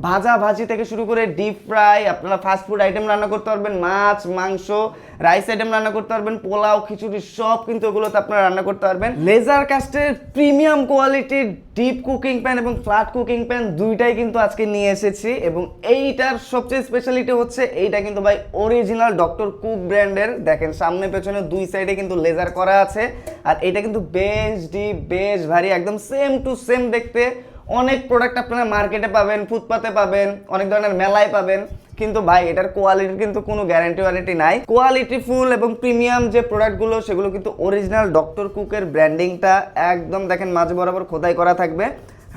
ভাজা ভাজি থেকে শুরু করে ডিপ ফ্রাই, আপনারা ফাস্ট ফুড আইটেম রান্না করতে পারবেন, মাছ মাংস রাইস আইটেম রান্না করতে পারবেন, পোলাও খিচুড়ি সব কিন্তু ওগুলোতে আপনারা রান্না করতে পারবেন। লেজার কাস্টের প্রিমিয়াম কোয়ালিটির ডিপ কুকিং প্যান এবং ফ্ল্যাট কুকিং প্যান দুইটাই কিন্তু আজকে নিয়ে এসেছি। এবং এইটার সবচেয়ে স্পেশালিটি হচ্ছে এইটা কিন্তু ভাই অরিজিনাল ডক্টর কুক ব্র্যান্ডের। দেখেন সামনে পেছনে দুই সাইডে কিন্তু লেজার করা আছে। আর এটা কিন্তু বেশ ডিপ বেশ ভারী, একদম সেম টু সেম দেখতে। অনেক প্রোডাক্ট আপনারা মার্কেটে পাবেন, ফুটপাতে পাবেন, অনেক ধরনের মেলায় পাবেন, কিন্তু ভাই এটার কোয়ালিটির কিন্তু কোনো গ্যারান্টি নাই। কোয়ালিটি ফুল এবং প্রিমিয়াম যে প্রোডাক্টগুলো সেগুলো কিন্তু অরিজিনাল ডক্টর কুকের ব্র্যান্ডিংটা একদম দেখেন মাঝ বরাবর খোদাই করা থাকবে,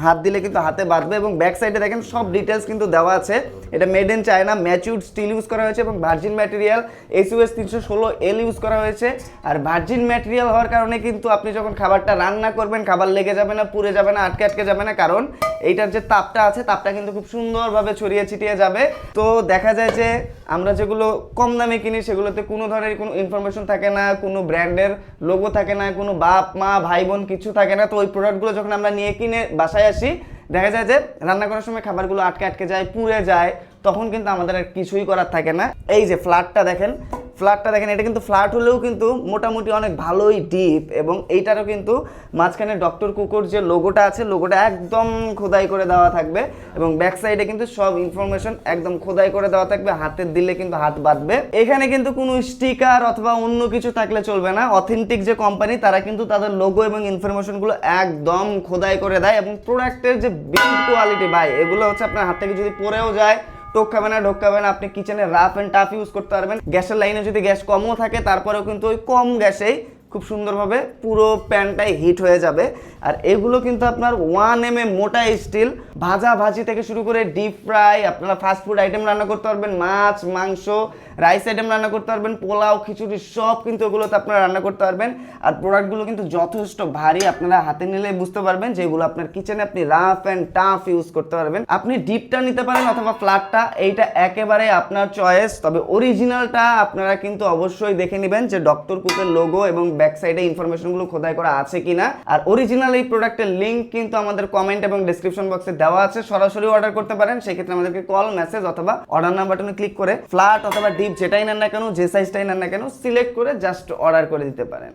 হাত দিলে কিন্তু হাতে বাঁধবে। এবং ব্যাক সাইডে দেখেন সব ডিটেলস কিন্তু দেওয়া আছে। এটা made in China, matured steel use করা হয়েছে এবং virgin material SUS 316L use করা হয়েছে। আর ভার্জিন ম্যাটেরিয়াল হওয়ার কারণে কিন্তু আপনি যখন খাবারটা রান্না করবেন খাবার লেগে যাবে না, পুড়ে যাবে না, আটকে যাবে না, কারণ এইটার যে তাপটা আছে তাপটা কিন্তু খুব সুন্দরভাবে ছড়িয়ে ছিটিয়ে যাবে। তো দেখা যায় যে আমরা যেগুলো কম দামে কিনি সেগুলোতে কোনো ধরনের কোনো ইনফরমেশন থাকে না, কোনো ব্র্যান্ডের লোগো থাকে না, কোনো বাপ মা ভাই বোন কিছু থাকে না। তো ওই প্রোডাক্টগুলো যখন আমরা নিয়ে কিনে বাসায় আসি, দেখা যায় যে রান্না করার সময় খাবারগুলো আটকে যায়, পুড়ে যায়, তখন কিন্তু আমাদের আর কিছুই করার থাকে না। এই যে ফ্ল্যাটটা দেখেন, এটা কিন্তু ফ্ল্যাট হলেও কিন্তু মোটামুটি অনেক ভালোই ডিপ। এবং এইটারও কিন্তু মাঝখানে ডক্টর কুকুর যে লোগোটা আছে, লোগোটা একদম খোদাই করে দেওয়া থাকবে। এবং ব্যাক সাইডে কিন্তু সব ইনফরমেশন একদম খোদাই করে দেওয়া থাকবে, হাতে দিলে কিন্তু হাত বাঁধবে। এখানে কিন্তু কোনো স্টিকার অথবা অন্য কিছু থাকলে চলবে না। অথেন্টিক যে কোম্পানি তারা কিন্তু তাদের লোগো এবং ইনফরমেশনগুলো একদম খোদাই করে দেয়। এবং প্রোডাক্টের যে বিল্ড কোয়ালিটি ভাই, এগুলো হচ্ছে আপনার হাত থেকে যদি পড়েও যায় টোক খাবে না, ঢোক খাবে না। আপনি কিচেনে রাফ অ্যান্ড টাফ ইউজ করতে পারবেন। গ্যাসের লাইনে যদি গ্যাস কমও থাকে তারপরেও কিন্তু ওই কম গ্যাসেই খুব সুন্দরভাবে পুরো প্যানটাই হিট হয়ে যাবে। আর এগুলো কিন্তু আপনার 1mm মোটা স্টিল। ভাজা ভাজি থেকে শুরু করে ডিপ ফ্রাই, আপনারা ফাস্ট ফুড আইটেম রান্না করতে পারবেন, মাছ মাংস রাইস আইটেম রান্না করতে পারবেন, পোলাও খিচুড়ি সব কিন্তু এগুলোতে আপনারা রান্না করতে পারবেন। আর প্রোডাক্টগুলো কিন্তু যথেষ্ট ভারী, আপনারা হাতে নিলে বুঝতে পারবেন যে এগুলো আপনার কিচেনে আপনি রাফ অ্যান্ড টাফ ইউজ করতে পারবেন। আপনি ডিপটা নিতে পারেন অথবা ফ্ল্যাটটা, এইটা একেবারে আপনার চয়েস। তবে অরিজিনালটা আপনারা কিন্তু অবশ্যই দেখে নেবেন যে ডক্টর কুকের লোগো এবং ব্যাক সাইডে ইনফরমেশনগুলো খোদাই করা আছে কিনা। আর অরিজিনাল এই প্রোডাক্টের লিঙ্ক কিন্তু আমাদের কমেন্ট এবং ডেসক্রিপশন বক্সে দেওয়া আছে, সরাসরি অর্ডার করতে পারেন। সেক্ষেত্রে আমাদেরকে কল মেসেজ অথবা অর্ডার নাও বাটনে ক্লিক করে ফ্ল্যাট অথবা ডিপ যেটাই নেন না কেন, যে সাইজটাই নেন না কেন সিলেক্ট করে জাস্ট অর্ডার করে দিতে পারেন।